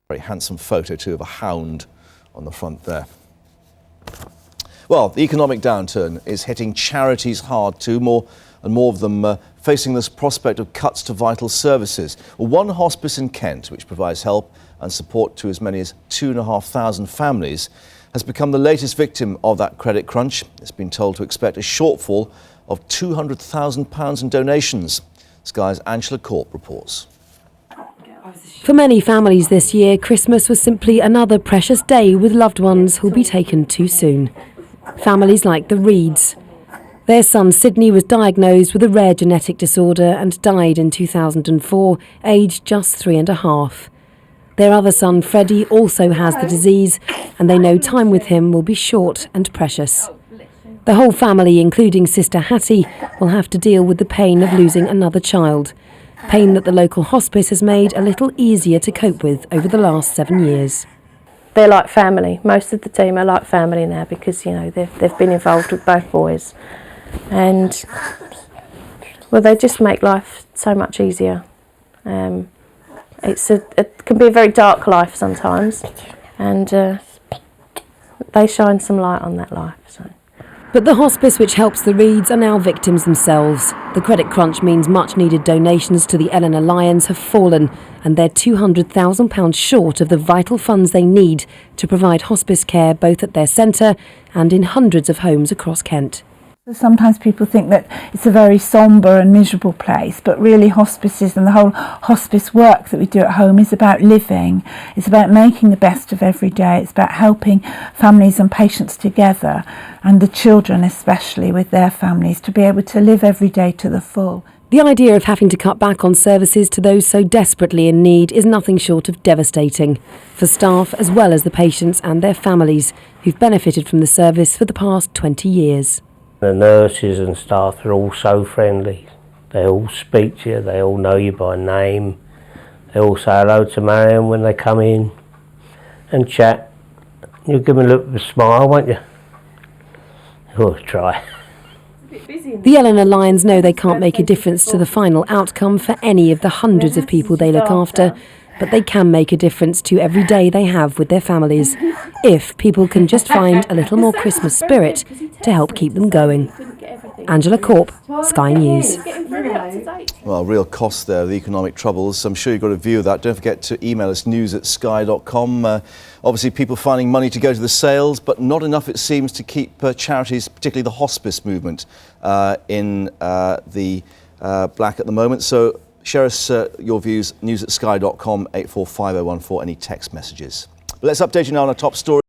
Very handsome photo too of a hound on the front there. Well, the economic downturn is hitting charities hard too, more and more of them facing this prospect of cuts to vital services. Well, one hospice in Kent, which provides help and support to as many as 2,500 families, has become the latest victim of that credit crunch. It's been told to expect a shortfall of £200,000 in donations. Sky's Angela Corp reports. For many families this year, Christmas was simply another precious day with loved ones who'll be taken too soon. Families like the Reeds. Their son Sydney was diagnosed with a rare genetic disorder and died in 2004, aged just 3.5. Their other son Freddie also has the disease, and they know time with him will be short and precious. The whole family, including sister Hattie, will have to deal with the pain of losing another child. Pain that the local hospice has made a little easier to cope with over the last 7 years. They're like family. Most of the team are like family now because, you know, they've been involved with both boys. And, well, they just make life so much easier. It can be a very dark life sometimes, and they shine some light on that life. So. But the hospice which helps the Reeds are now victims themselves. The credit crunch means much-needed donations to the EllenorLions have fallen, and they're £200,000 short of the vital funds they need to provide hospice care both at their centre and in hundreds of homes across Kent. Sometimes people think that it's a very sombre and miserable place, but really hospices and the whole hospice work that we do at home is about living. It's about making the best of every day. It's about helping families and patients together, and the children especially with their families, to be able to live every day to the full. The idea of having to cut back on services to those so desperately in need is nothing short of devastating for staff as well as the patients and their families who've benefited from the service for the past 20 years. The nurses and staff are all so friendly. They all speak to you, they all know you by name. They all say hello to Marion when they come in and chat. You give them a little smile, won't you? Oh, try. The EllenorLions know they can't make a difference to the final outcome for any of the hundreds of people they look after, but they can make a difference to every day they have with their families, if people can just find a little more Christmas spirit to help keep them going. Angela Corp, Sky News. Well, real cost there, the economic troubles. I'm sure you've got a view of that. Don't forget to email us news@sky.com. Obviously, people finding money to go to the sales, but not enough, it seems, to keep charities, particularly the hospice movement, in the black at the moment. So share us your views, news@sky.com, 845014, any text messages. But let's update you now on our top story.